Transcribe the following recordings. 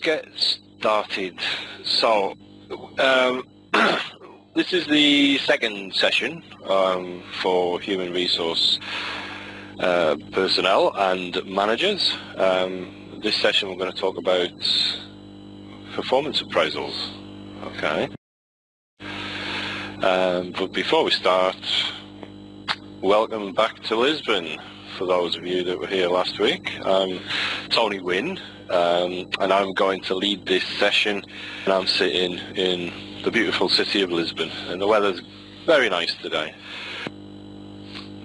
get started. So, this is the second session for human resource personnel and managers. This session we're going to talk about performance appraisals. Okay. But before we start, welcome back to Lisbon. For those of you that were here last week, I'm Tony Wynn, and I'm going to lead this session. And I'm sitting in the beautiful city of Lisbon, and the weather's very nice today.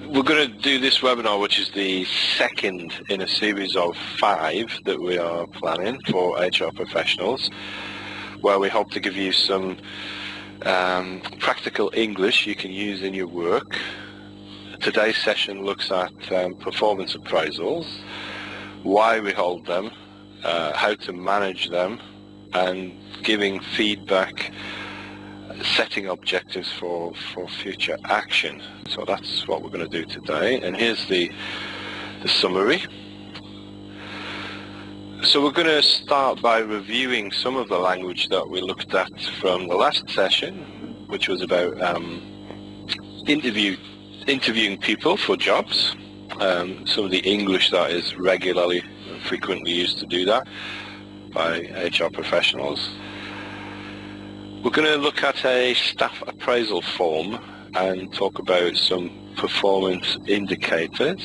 We're going to do this webinar, which is the second in a series of 5 that we are planning for HR professionals, where we hope to give you some practical English you can use in your work. Today's session looks at performance appraisals, why we hold them, how to manage them, and giving feedback, setting objectives for future action. So that's what we're going to do today, and here's the summary. So we're going to start by reviewing some of the language that we looked at from the last session, which was about interviewing people for jobs. Some of the English that is regularly and frequently used to do that by HR professionals. We're going to look at a staff appraisal form and talk about some performance indicators.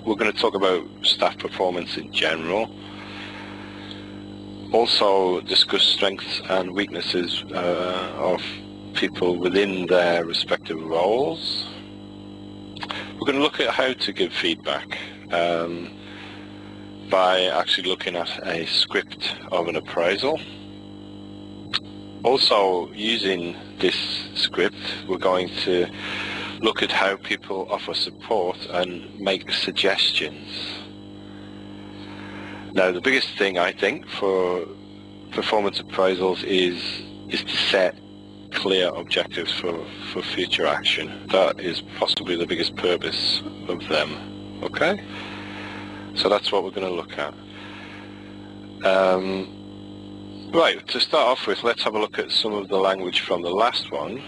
We're going to talk about staff performance in general. Also discuss strengths and weaknesses of people within their respective roles. We're going to look at how to give feedback by actually looking at a script of an appraisal. Also, using this script, we're going to look at how people offer support and make suggestions. Now, the biggest thing I think for performance appraisals is to set clear objectives for future action. That is possibly the biggest purpose of them. Okay? So that's what we're going to look at. Right, to start off with, let's have a look at some of the language from the last one.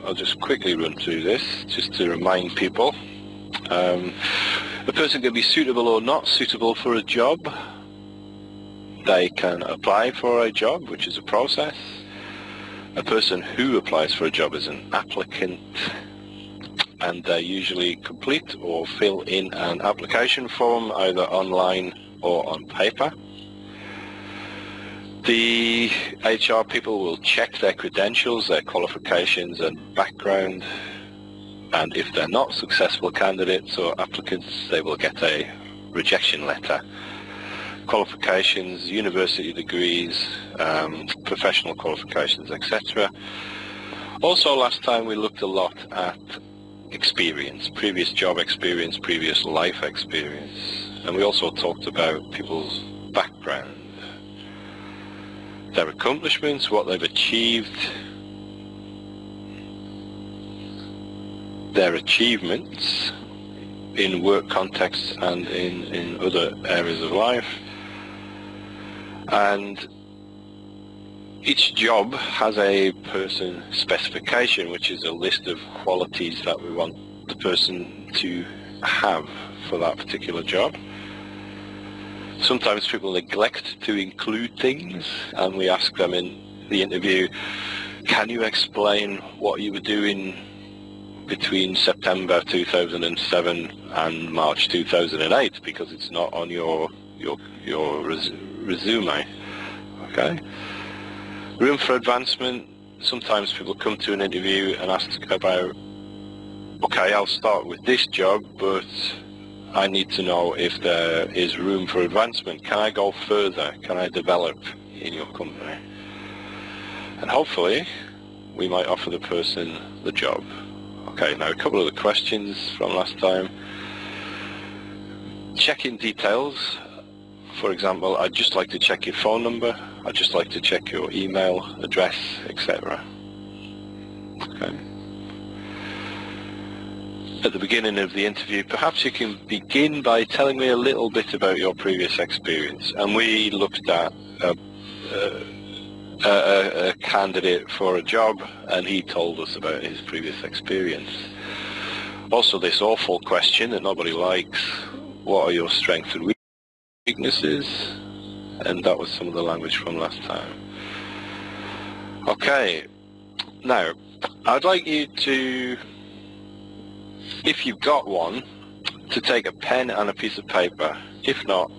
I'll just quickly run through this, just to remind people. A person can be suitable or not suitable for a job. They can apply for a job, which is a process. A person who applies for a job is an applicant, and they usually complete or fill in an application form either online or on paper. The HR people will check their credentials, their qualifications and background, and if they're not successful candidates or applicants, they will get a rejection letter. Qualifications, university degrees, professional qualifications, etc. Also, last time we looked a lot at experience, previous job experience, previous life experience, and we also talked about people's background, their accomplishments, what they've achieved, their achievements in work contexts and in other areas of life. And each job has a person specification, which is a list of qualities that we want the person to have for that particular job. Sometimes people neglect to include things, and we ask them in the interview, can you explain what you were doing between September 2007 and March 2008, because it's not on your resume. Okay? Room for advancement. Sometimes people come to an interview and ask about, okay, I'll start with this job, but I need to know if there is room for advancement. Can I go further? Can I develop in your company? And hopefully we might offer the person the job. Okay, now a couple of the questions from last time. Check-in details. For example, I'd just like to check your phone number. I'd just like to check your email address, etc. Okay. at the beginning of the interview, perhaps you can begin by telling me a little bit about your previous experience. And we looked at a candidate for a job, and he told us about his previous experience. Also, this awful question that nobody likes, what are your strengths and weaknesses? And that was some of the language from last time. Okay, now I'd like you to, if you've got one, to take a pen and a piece of paper. If not,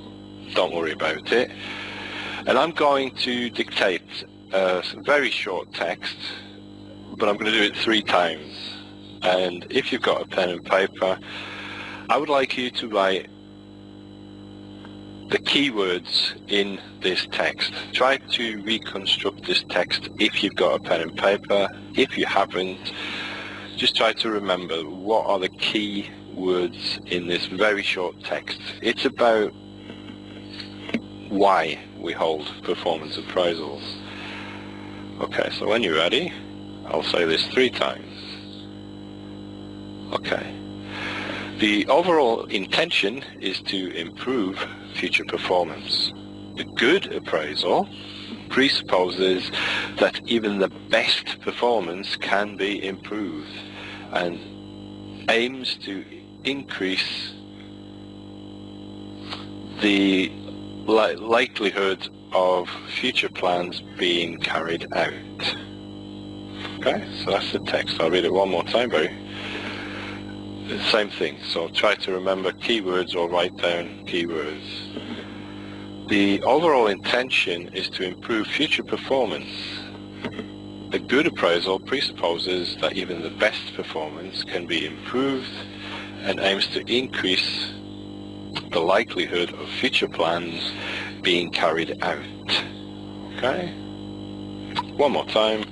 don't worry about it. And I'm going to dictate some very short text, but I'm going to do it 3 times. And if you've got a pen and paper, I would like you to write the keywords in this text. Try to reconstruct this text if you've got a pen and paper. If you haven't, just try to remember what are the key words in this very short text. It's about why we hold performance appraisals. Okay, so when you're ready, I'll say this 3 times. Okay. The overall intention is to improve future performance. A good appraisal presupposes that even the best performance can be improved and aims to increase the likelihood of future plans being carried out. Okay, so that's the text. I'll read it one more time, Barry. Same thing, so try to remember keywords or write down keywords. The overall intention is to improve future performance. A good appraisal presupposes that even the best performance can be improved and aims to increase the likelihood of future plans being carried out. Okay? One more time.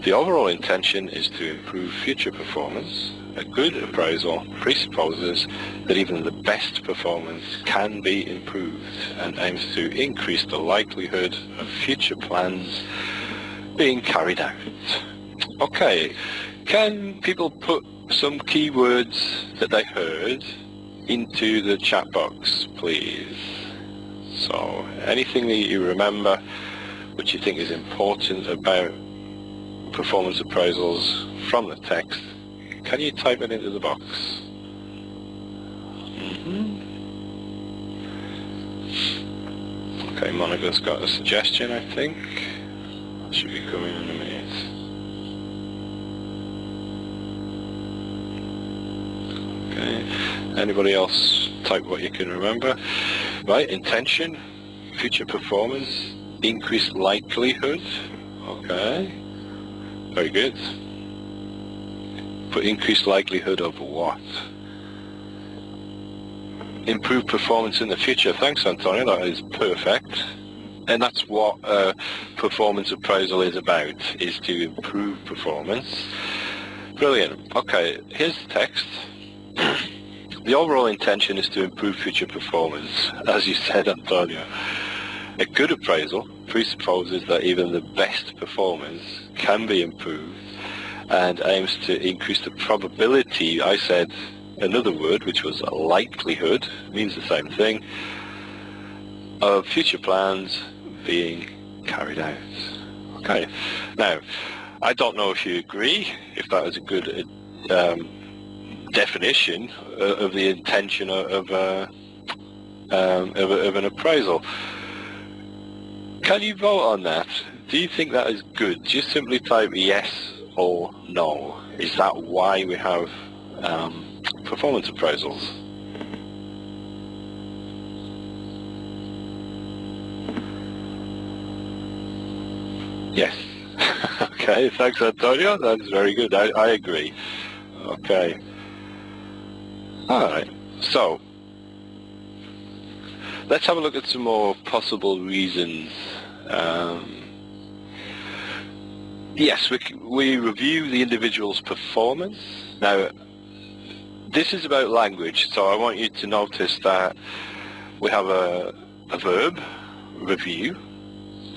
The overall intention is to improve future performance. A good appraisal presupposes that even the best performance can be improved and aims to increase the likelihood of future plans being carried out. Okay, can people put some keywords that they heard into the chat box, please? So, anything that you remember which you think is important about performance appraisals from the text, can you type it into the box? Okay, Monica's got a suggestion, I think. That should be coming in a minute. Okay, anybody else type what you can remember? Right, intention, future performance, increased likelihood. Okay, very good. But increased likelihood of what? Improved performance in the future. Thanks, Antonio, that is perfect. And that's what performance appraisal is about, is to improve performance. Brilliant. Okay, here's the text. The overall intention is to improve future performance, as you said, Antonio. A good appraisal presupposes that even the best performance can be improved and aims to increase the probability. I said another word, which was likelihood, means the same thing, of future plans being carried out. Okay, now, I don't know if you agree, if that is a good definition of the intention of an appraisal. Can you vote on that? Do you think that is good? Just simply type yes or no. Is that why we have performance appraisals? Yes. Okay, thanks, Antonio. That's very good. I agree. Okay. All right. So, let's have a look at some more possible reasons. Yes, we review the individual's performance. Now, this is about language, so I want you to notice that we have a verb, review,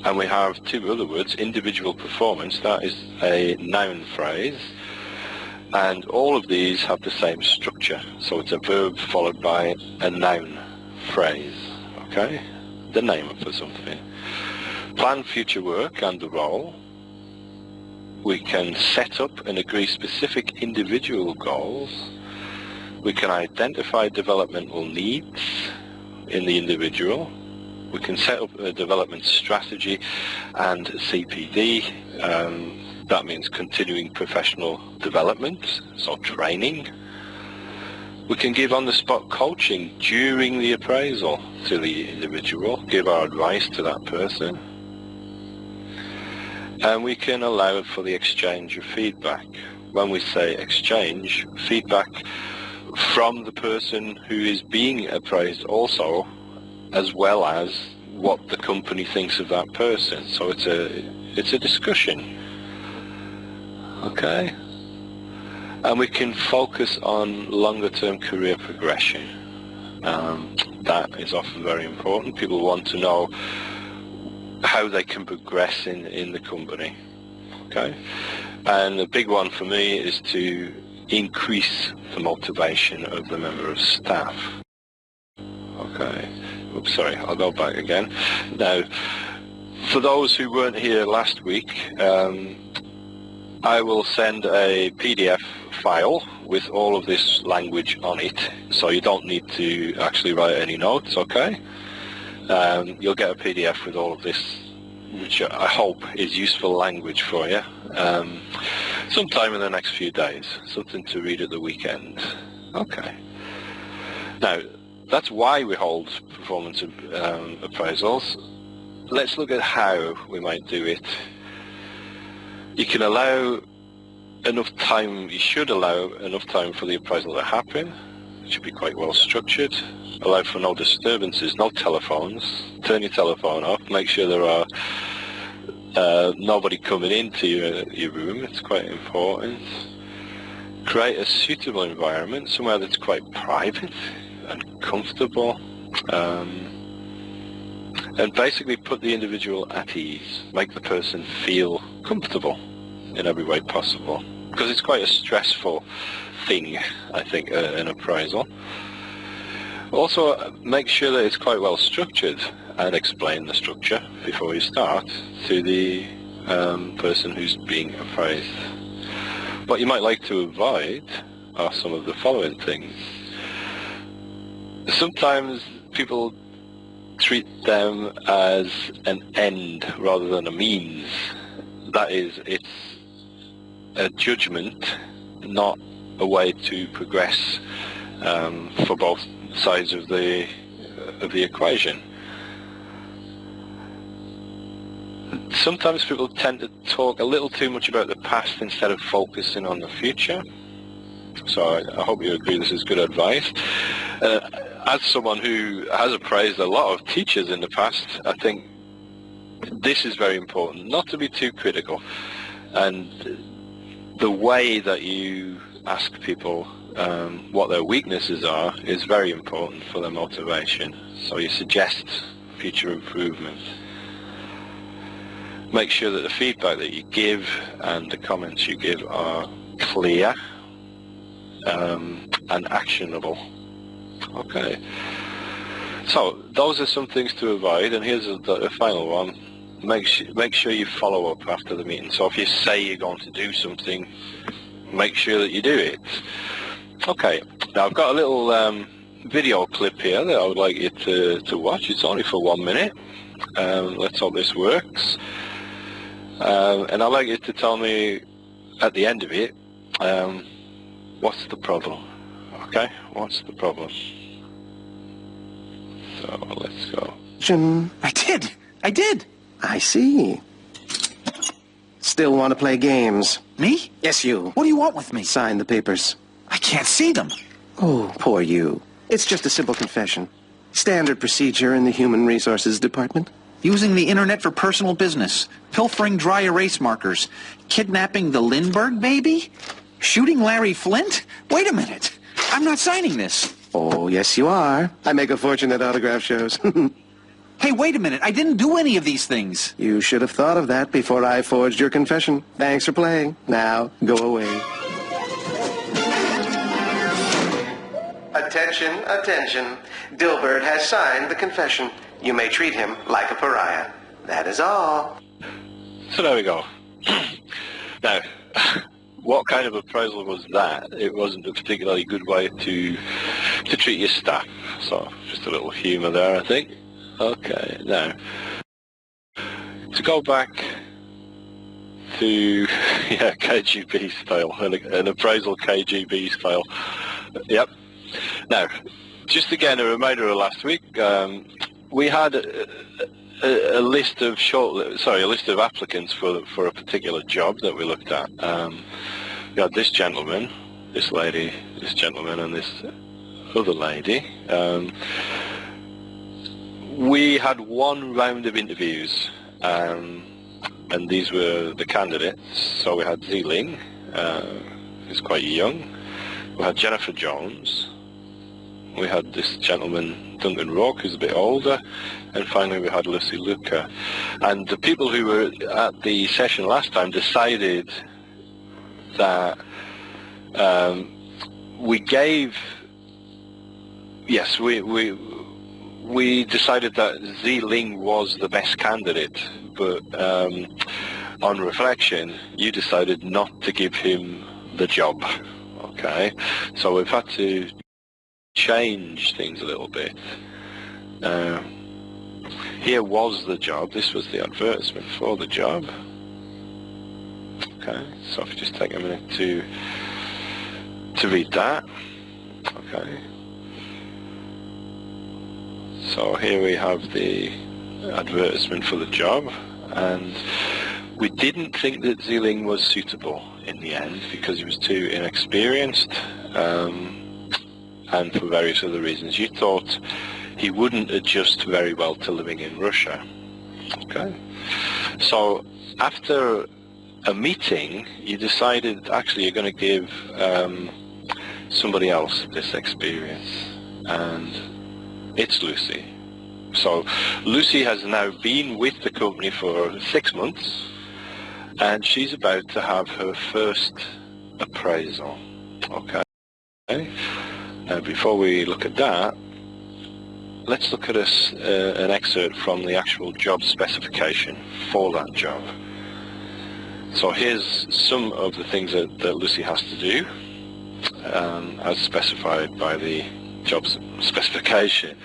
and we have 2 other words, individual performance, that is a noun phrase. And all of these have the same structure. So it's a verb followed by a noun phrase, okay? The name for something. Plan future work and the role. We can set up and agree specific individual goals. We can identify developmental needs in the individual. We can set up a development strategy and CPD. That means continuing professional development, so training. We can give on-the-spot coaching during the appraisal to the individual, give our advice to that person. And we can allow for the exchange of feedback. When we say exchange, feedback from the person who is being appraised also, as well as what the company thinks of that person. So it's a discussion. Okay? And we can focus on longer-term career progression. That is often very important. People want to know how they can progress in the company. Okay? And the big one for me is to increase the motivation of the member of staff. Okay. Oops, sorry, I'll go back again. Now, for those who weren't here last week, I will send a PDF file with all of this language on it, so you don't need to actually write any notes, okay? You'll get a PDF with all of this, which I hope is useful language for you, sometime in the next few days, something to read at the weekend. Okay. Now, that's why we hold performance appraisals. Let's look at how we might do it. You can allow enough time, you should allow enough time for the appraisal to happen. It should be quite well structured. Allow for no disturbances, no telephones. Turn your telephone off. Make sure there are nobody coming into your room. It's quite important. Create a suitable environment, somewhere that's quite private and comfortable. And basically put the individual at ease. Make the person feel comfortable in every way possible. Because it's quite a stressful thing, I think, an appraisal. Also, make sure that it's quite well structured and explain the structure before you start to the person who's being appraised. What you might like to avoid are some of the following things. Sometimes people treat them as an end rather than a means. That is, it's a judgment, not a way to progress for both sides of the equation. Sometimes people tend to talk a little too much about the past instead of focusing on the future. So I hope you agree this is good advice. As someone who has appraised a lot of teachers in the past, I think this is very important, not to be too critical. And the way that you ask people what their weaknesses are is very important for their motivation. So you suggest future improvement. Make sure that the feedback that you give and the comments you give are clear and actionable. Okay. So those are some things to avoid, and here's the final one. Make sure you follow up after the meeting. So if you say you're going to do something, make sure that you do it. Okay. Now I've got a little video clip here that I would like you to watch. It's only for 1 minute. Let's hope this works. And I'd like you to tell me at the end of it, what's the problem? Okay, what's the problem? So let's go. I did. I see. Still want to play games? Me? Yes, you. What do you want with me? Sign the papers. I can't see them. Oh, poor you. It's just a simple confession. Standard procedure in the Human Resources Department. Using the internet for personal business. Pilfering dry erase markers. Kidnapping the Lindbergh baby? Shooting Larry Flint? Wait a minute. I'm not signing this. Oh, yes, you are. I make a fortune at autograph shows. Hey, wait a minute. I didn't do any of these things. You should have thought of that before I forged your confession. Thanks for playing. Now, go away. Attention, attention. Dilbert has signed the confession. You may treat him like a pariah. That is all. So there we go. Now, what kind of appraisal was that? It wasn't a particularly good way to treat your staff. So, just a little humour there, I think. Okay, now, to go back to, KGB style, an appraisal KGB style. Yep. Now, just again, a reminder of last week, we had a list of applicants for a particular job that we looked at. We had this gentleman, this lady, this gentleman, and this other lady. We had one round of interviews, and these were the candidates. So we had Ziling, who's quite young. We had Jennifer Jones. We had this gentleman, Duncan Rourke, who's a bit older. And finally we had Lucy Luca. And the people who were at the session last time decided that we decided that Ziling was the best candidate, but on reflection, you decided not to give him the job. Okay, so we've had to change things a little bit. Here was the job. This was the advertisement for the job. Okay, so if you just take a minute to read that. Okay. So here we have the advertisement for the job, and we didn't think that Ziling was suitable in the end because he was too inexperienced, and for various other reasons. You thought he wouldn't adjust very well to living in Russia. Okay. So after a meeting, you decided actually you're going to give somebody else this experience, and it's Lucy. So Lucy has now been with the company for 6 months, and she's about to have her first appraisal. Okay. Now before we look at that, let's look at an excerpt from the actual job specification for that job. So here's some of the things that Lucy has to do, as specified by the job specification.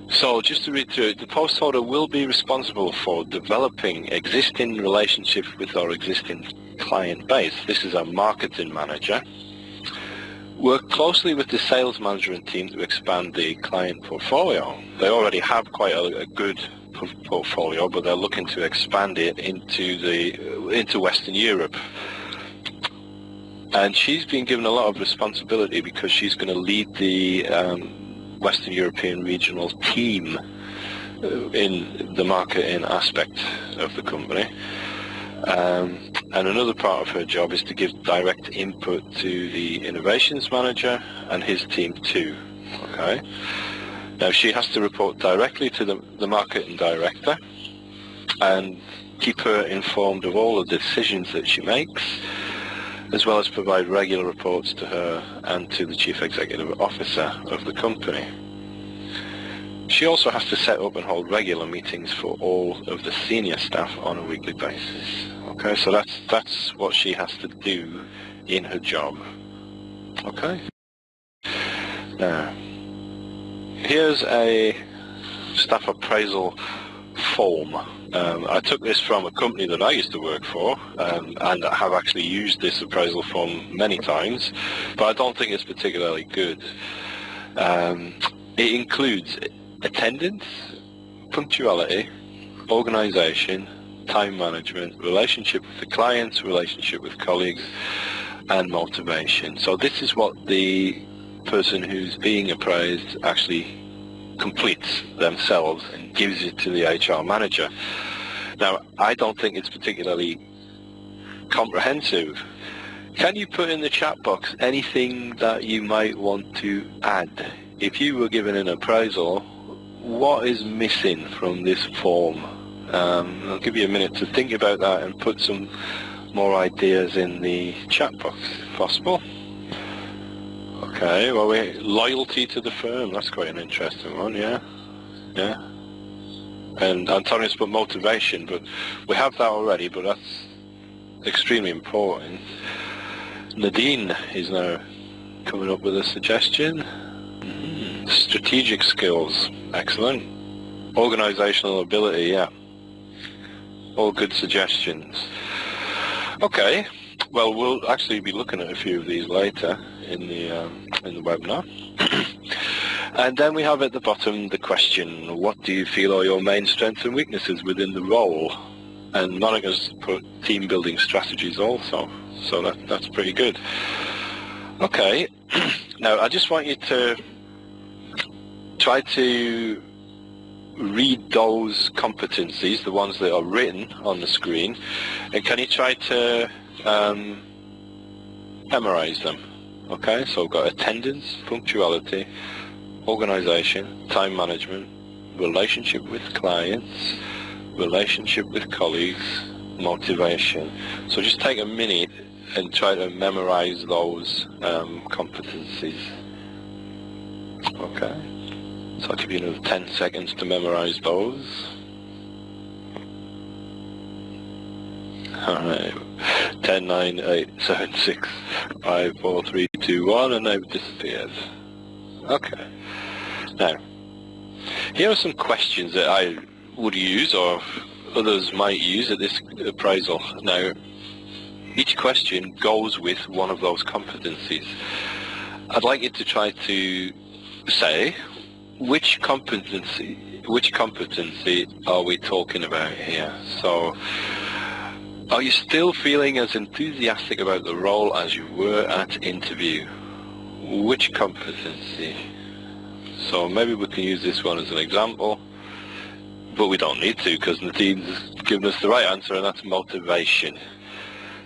So just to read through it, the post holder will be responsible for developing existing relationships with our existing client base. This is our marketing manager. Work closely with the sales manager and team to expand the client portfolio. They already have quite a good portfolio, but they're looking to expand it into Western Europe. And she's been given a lot of responsibility because she's going to lead the Western European regional team in the marketing aspect of the company. And another part of her job is to give direct input to the innovations manager and his team too. Okay. Now she has to report directly to the marketing director and keep her informed of all the decisions that she makes, as well as provide regular reports to her and to the Chief Executive Officer of the company. She also has to set up and hold regular meetings for all of the senior staff on a weekly basis. Okay, so that's what she has to do in her job. Okay. Now, here's a staff appraisal form. I took this from a company that I used to work for, and I have actually used this appraisal form many times, but I don't think it's particularly good. It includes attendance, punctuality, organisation, time management, relationship with the clients, relationship with colleagues, and motivation. So this is what the person who's being appraised actually completes themselves and gives it to the HR manager. Now, I don't think it's particularly comprehensive. Can you put in the chat box anything that you might want to add? If you were given an appraisal, what is missing from this form? I'll give you a minute to think about that and put some more ideas in the chat box if possible. Okay, well, loyalty to the firm, that's quite an interesting one, yeah. Yeah. And Antonius put motivation, but we have that already, but that's extremely important. Nadine is now coming up with a suggestion. Strategic skills, excellent. Organizational ability, yeah. All good suggestions. Okay, well, we'll actually be looking at a few of these later in the webinar. And then we have at the bottom the question, what do you feel are your main strengths and weaknesses within the role? And Monica's put team building strategies also, so that's pretty good. Okay, now I just want you to try to read those competencies, the ones that are written on the screen, and can you try to memorize them? Okay, so we've got attendance, punctuality, organization, time management, relationship with clients, relationship with colleagues, motivation. So just take a minute and try to memorize those competencies. Okay, so I'll give you another 10 seconds to memorize those. Alright, 10, 9, 8, 7, 6, 5, 4, 3, 2, 1, and they've disappeared. Okay. Now, here are some questions that I would use, or others might use at this appraisal. Now, each question goes with one of those competencies. I'd like you to try to say which competency are we talking about here. So, are you still feeling as enthusiastic about the role as you were at interview? Which competency? So maybe we can use this one as an example, but we don't need to because Nadine's given us the right answer, and that's motivation.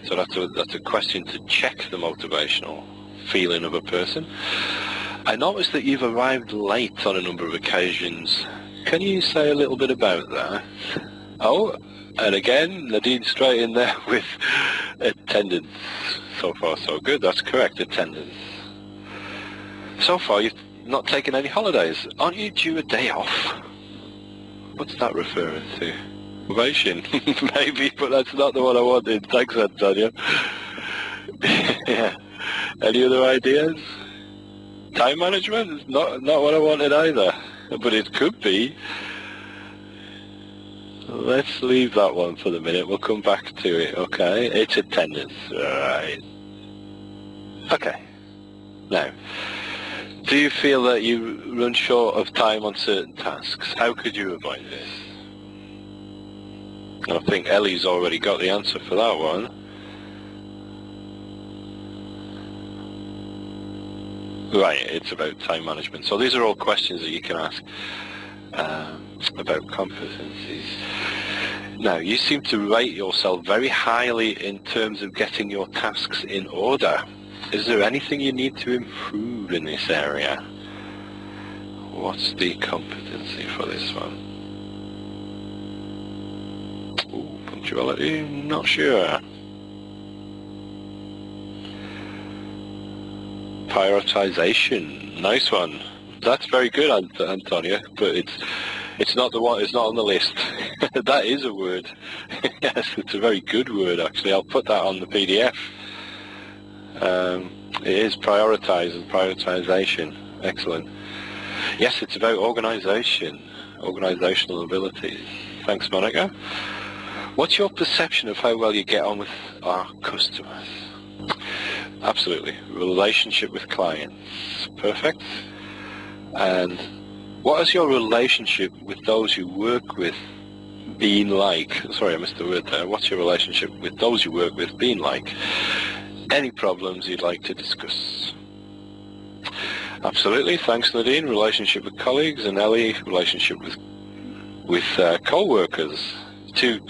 So that's a question to check the motivational feeling of a person. I noticed that you've arrived late on a number of occasions. Can you say a little bit about that? Oh, and again, Nadine straight in there with attendance. So far so good, that's correct, attendance. So far you've not taken any holidays. Aren't you due a day off? What's that referring to? Motivation, maybe, but that's not the one I wanted. Thanks, Antonio. Yeah. Any other ideas? Time management is not what I wanted either, but it could be. Let's leave that one for the minute. We'll come back to it, okay? It's attendance, alright. Okay. Now, do you feel that you run short of time on certain tasks? How could you avoid this? I think Ellie's already got the answer for that one. Right, it's about time management. So these are all questions that you can ask about competencies. Now, you seem to rate yourself very highly in terms of getting your tasks in order. Is there anything you need to improve in this area? What's the competency for this one? Ooh, punctuality, not sure. Prioritization, nice one. That's very good, Antonia, but it's not the one. It's not on the list. That is a word. Yes, it's a very good word actually. I'll put that on the PDF. It is prioritize and prioritization. Excellent. Yes, it's about organization, organizational abilities. Thanks, Monica. What's your perception of how well you get on with our customers? Absolutely. Relationship with clients. Perfect. And what has your relationship with those you work with been like? Sorry, I missed the word there. What's your relationship with those you work with been like? Any problems you'd like to discuss? Absolutely. Thanks, Nadine. Relationship with colleagues, and Ellie, relationship with co-workers. Two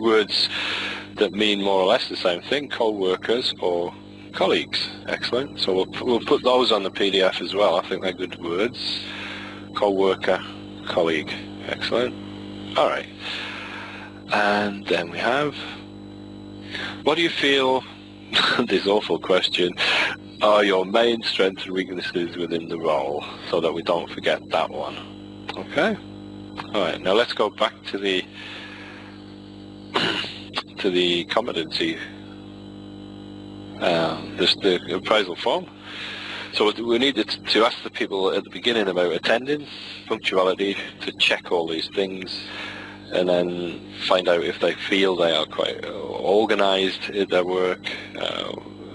words that mean more or less the same thing, co-workers or colleagues. Excellent. So we'll put those on the PDF as well. I think they're good words. Co-worker, colleague. Excellent. All right. And then we have, what do you feel, this awful question, are your main strengths and weaknesses within the role, so that we don't forget that one. Okay? Alright, now let's go back to the to the competency, the appraisal form. So we needed to ask the people at the beginning about attendance, punctuality, to check all these things, and then find out if they feel they are quite organised in their work,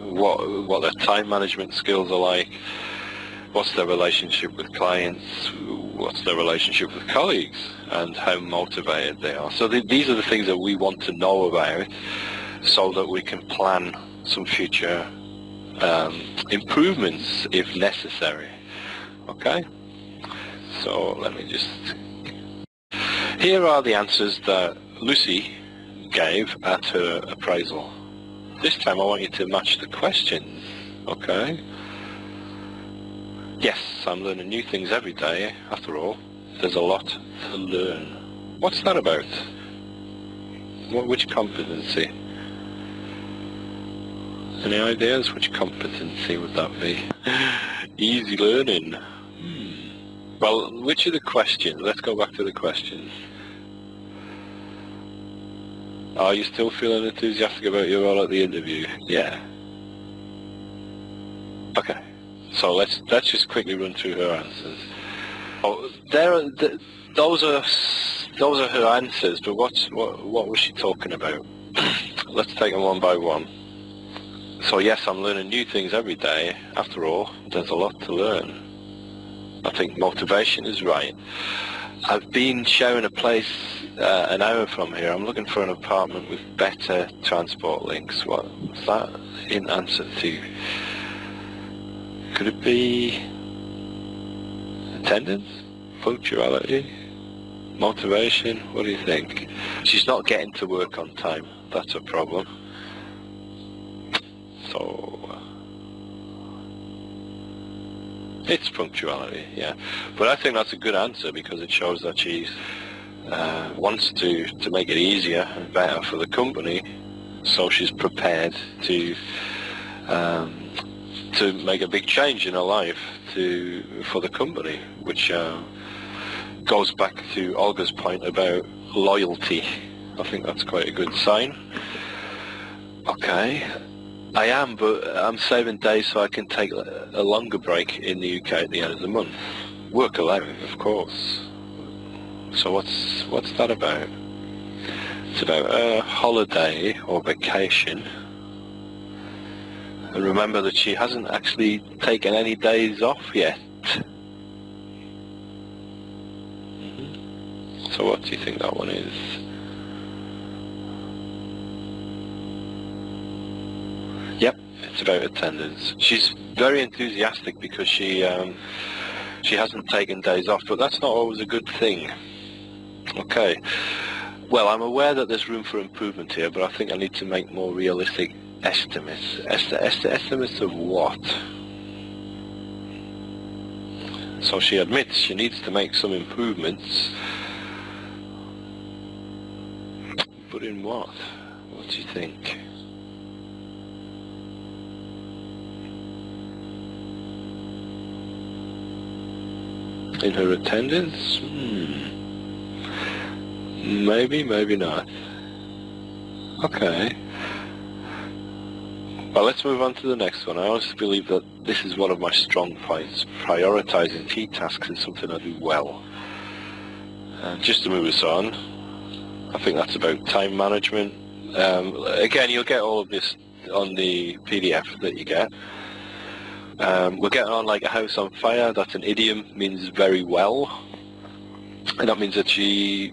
what their time management skills are like, what's their relationship with clients, what's their relationship with colleagues, and how motivated they are. So these are the things that we want to know about, so that we can plan some future improvements if necessary. Okay? So let me just... Here are the answers that Lucy gave at her appraisal. This time I want you to match the questions. Okay? Yes, I'm learning new things every day. After all, there's a lot to learn. What's that about? Which competency? Any ideas? Which competency would that be? Easy learning. Well, which of the questions? Let's go back to the questions. Are you still feeling enthusiastic about your role at the interview? Yeah. Okay. So let's just quickly run through her answers. Oh, those are her answers. But what was she talking about? Let's take them one by one. So yes, I'm learning new things every day. After all, there's a lot to learn. I think motivation is right. I've been sharing a place an hour from here. I'm looking for an apartment with better transport links. What's that in answer to? Could it be attendance, punctuality, motivation? What do you think? She's not getting to work on time. That's a problem. So it's punctuality, yeah. But I think that's a good answer, because it shows that she wants to make it easier and better for the company, so she's prepared to make a big change in her life for the company, which goes back to Olga's point about loyalty. I think that's quite a good sign. Okay. I am, but I'm saving days so I can take a longer break in the UK at the end of the month. Work allowing, of course. So what's that about? It's about a holiday or vacation. And remember that she hasn't actually taken any days off yet. So what do you think that one is? Yep, it's about attendance. She's very enthusiastic because she hasn't taken days off, but that's not always a good thing. Okay. Well, I'm aware that there's room for improvement here, but I think I need to make more realistic estimates. Estimates of what? So she admits she needs to make some improvements. But in what? What do you think? In her attendance? Maybe, maybe not. Okay. Well, let's move on to the next one. I honestly believe that this is one of my strong points. Prioritizing key tasks is something I do well. Just to move us on, I think that's about time management. Again, you'll get all of this on the PDF that you get. We're getting on like a house on fire. That's an idiom, means very well. And that means that she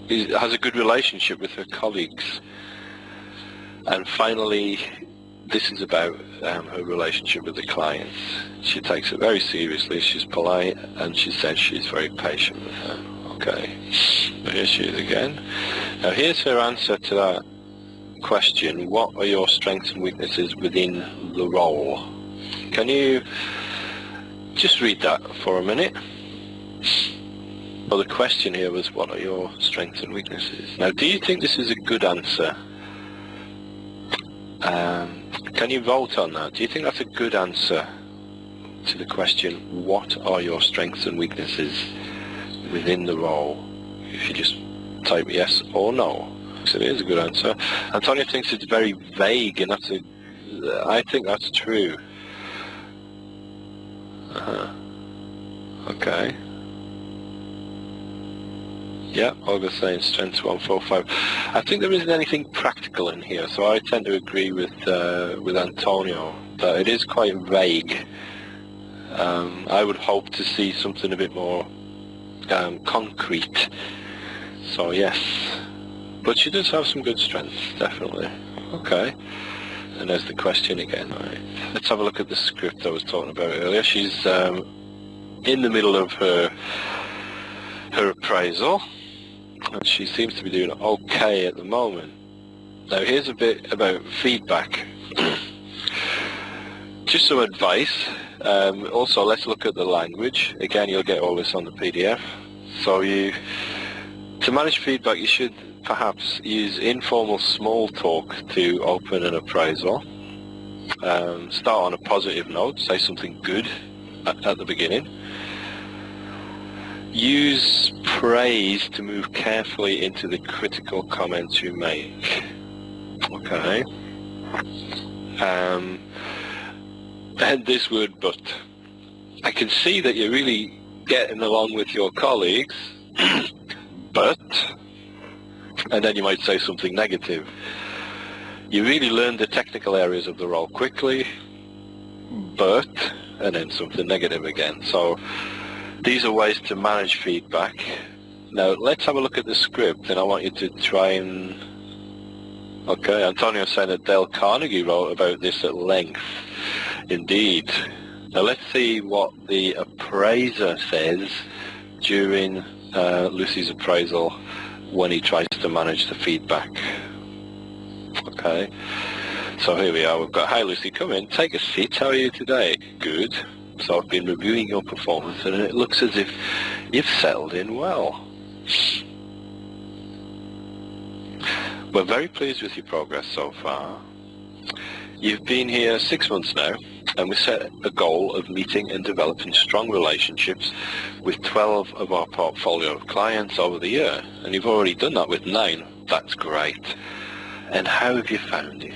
has a good relationship with her colleagues. And finally, this is about her relationship with the clients. She takes it very seriously, she's polite, and she says she's very patient with her. Okay, here she is again. Now here's her answer to that question: what are your strengths and weaknesses within the role? Can you just read that for a minute? Well, the question here was, what are your strengths and weaknesses? Now, do you think this is a good answer? Can you vote on that? Do you think that's a good answer to the question, what are your strengths and weaknesses within the role? If you just type yes or no. So it is a good answer. Antonio thinks it's very vague, and I think that's true. Okay. Yeah, Olga's saying strengths 1, 4, 5. I think there isn't anything practical in here, so I tend to agree with Antonio that it is quite vague. I would hope to see something a bit more concrete. So yes, but she does have some good strengths, definitely. Okay, and there's the question again. Right. Let's have a look at the script I was talking about earlier. She's in the middle of her appraisal, and she seems to be doing okay at the moment. Now here's a bit about feedback. Just some advice. Also, let's look at the language. Again, you'll get all this on the PDF. So to manage feedback, you should perhaps use informal small talk to open an appraisal. Start on a positive note, say something good at the beginning. Use praise to move carefully into the critical comments you make. Okay. And this word but. I can see that you're really getting along with your colleagues, but, and then you might say something negative. You really learned the technical areas of the role quickly, but, and then something negative again. So these are ways to manage feedback. Now let's have a look at the script, and I want you to try and, okay, Antonio said that Dale Carnegie wrote about this at length. Indeed. Now let's see what the appraiser says during Lucy's appraisal when he tries to manage the feedback. Okay, so here we are. We've got, hi Lucy, come in, take a seat. How are you today? Good. So I've been reviewing your performance, and it looks as if you've settled in well. We're very pleased with your progress so far. You've been here 6 months now, and we set a goal of meeting and developing strong relationships with 12 of our portfolio of clients over the year. And you've already done that with 9. That's great. And how have you found it?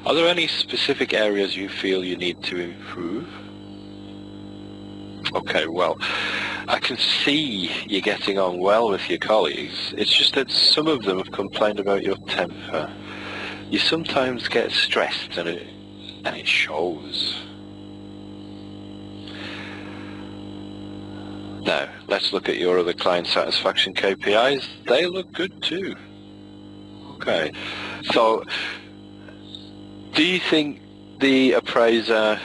Are there any specific areas you feel you need to improve? Okay, well, I can see you're getting on well with your colleagues. It's just that some of them have complained about your temper. You sometimes get stressed, and it shows. Now, let's look at your other client satisfaction KPIs. They look good too. Okay, so do you think the appraiser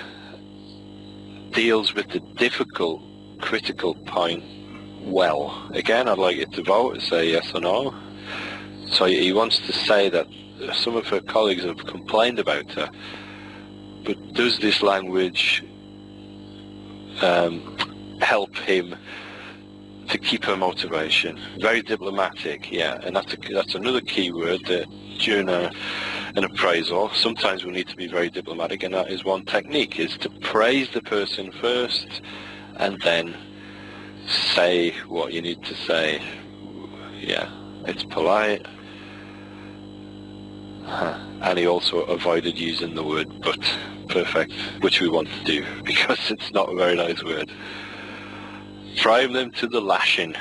deals with the difficult, critical point well? Again, I'd like you to vote and say yes or no. So he wants to say that some of her colleagues have complained about her, but does this language help him to keep her motivation? Very diplomatic, yeah, and that's another key word that during an appraisal, sometimes we need to be very diplomatic, and that is one technique, is to praise the person first and then say what you need to say. Yeah, it's polite. And he also avoided using the word but. Perfect, which we want to do because it's not a very nice word. Drive them to the lashing.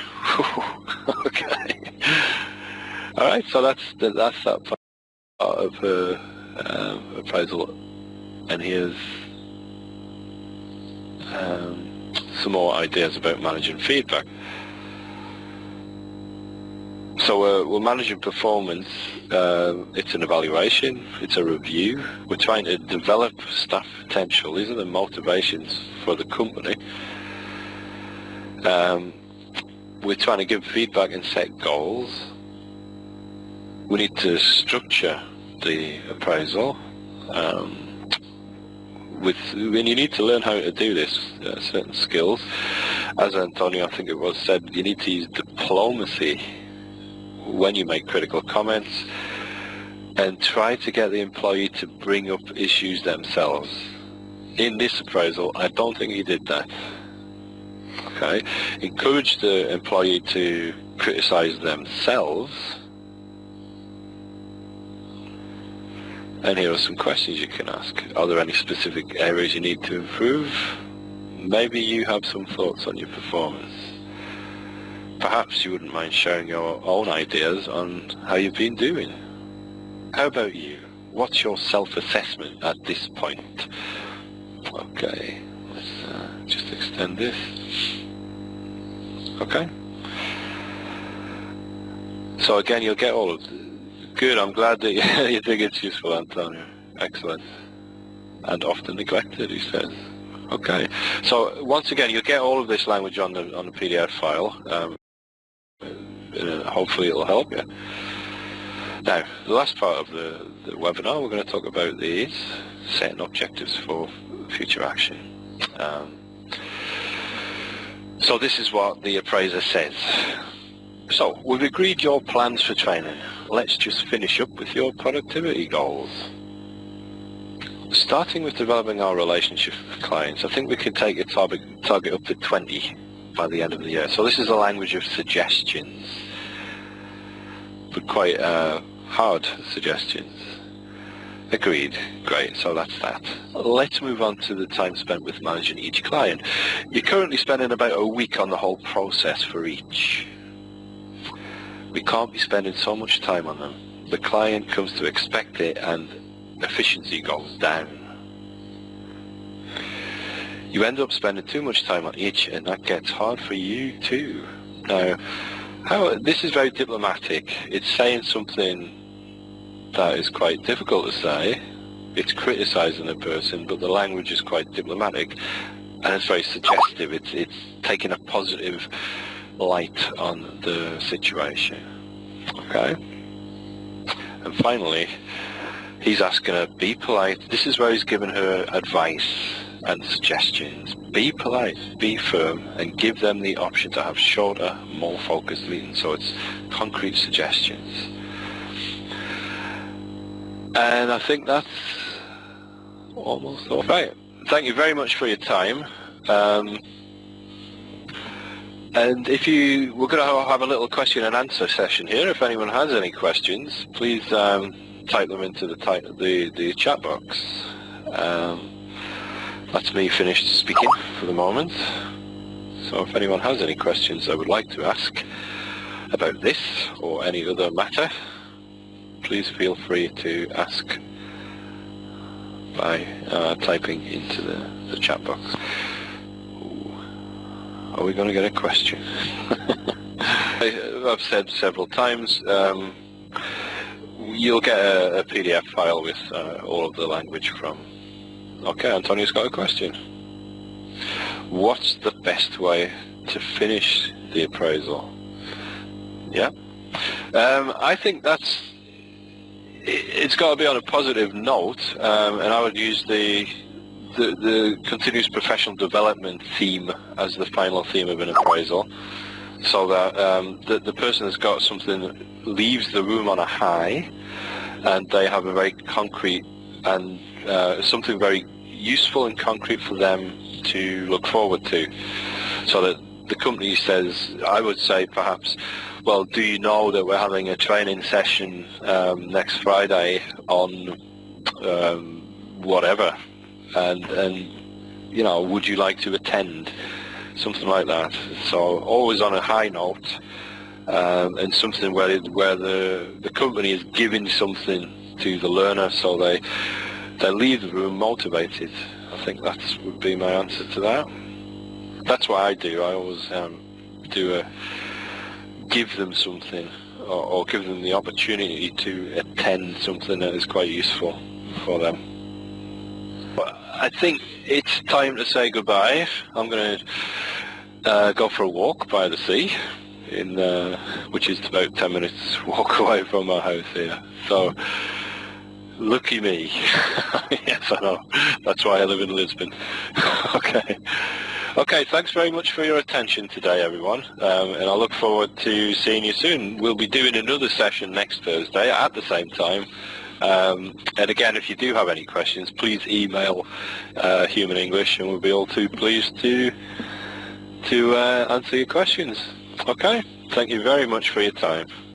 Okay. All right, so that's that part of her appraisal, and here's some more ideas about managing feedback. So we're managing performance. It's an evaluation. It's a review. We're trying to develop staff potential. These are the motivations for the company. We're trying to give feedback and set goals. We need to structure the appraisal. And you need to learn how to do this, certain skills. As Antonio, I think it was, said, you need to use diplomacy when you make critical comments. and try to get the employee to bring up issues themselves. In this appraisal, I don't think he did that. Okay, encourage the employee to criticize themselves. And here are some questions you can ask. Are there any specific areas you need to improve? Maybe you have some thoughts on your performance. Perhaps you wouldn't mind sharing your own ideas on how you've been doing. How about you? What's your self-assessment at this point? Okay, let's just extend this. Okay. So again, you'll get all of the... Good, I'm glad that you think it's useful, Antonio. Excellent. And often neglected, he says. Okay. So once again, you'll get all of this language on the PDF file. Hopefully it'll help you. Now, the last part of the webinar, we're going to talk about these, setting objectives for future action. So this is what the appraiser says. So, we've agreed your plans for training. Let's just finish up with your productivity goals. Starting with developing our relationship with clients, I think we can take a target up to 20 by the end of the year. So this is a language of suggestions, but quite hard suggestions. Agreed. Great. So that's that. Let's move on to the time spent with managing each client. You're currently spending about a week on the whole process for each. We can't be spending so much time on them. The client comes to expect it and efficiency goes down. You end up spending too much time on each and that gets hard for you too. Now, this is very diplomatic. It's saying something that is quite difficult to say. It's criticizing a person, but the language is quite diplomatic and it's very suggestive. It's taking a positive light on the situation. Okay? And finally, he's asking her, be polite. This is where he's giving her advice and suggestions. Be polite, be firm, and give them the option to have shorter, more focused meetings. So it's concrete suggestions. And I think that's almost all. Right. Thank you very much for your time. And we're going to have a little question and answer session here. If anyone has any questions, please type them into the chat box. That's me finished speaking for the moment. So if anyone has any questions they would like to ask about this or any other matter, please feel free to ask by typing into the chat box. Are we going to get a question? I've said several times, you'll get a PDF file with all of the language from. Okay, Antonio's got a question. What's the best way to finish the appraisal? Yeah. I think it's got to be on a positive note, and I would use the continuous professional development theme as the final theme of an appraisal, so that the person has got something that leaves the room on a high, and they have a very concrete and something very useful and concrete for them to look forward to, so that the company says, I would say perhaps, well, do you know that we're having a training session next Friday on whatever, and you know, would you like to attend? Something like that. So always on a high note, and something where the company is giving something to the learner, so they leave the room motivated. I think that would be my answer to that. That's what I do. I always give them something, or give them the opportunity to attend something that is quite useful for them. But I think it's time to say goodbye. I'm going to go for a walk by the sea, which is about 10 minutes walk away from my house here. So, lucky me. Yes, I know. That's why I live in Lisbon. Okay, thanks very much for your attention today, everyone. And I look forward to seeing you soon. We'll be doing another session next Thursday at the same time And again, if you do have any questions, please email Human English, and we'll be all too pleased to answer your questions. Okay? Thank you very much for your time.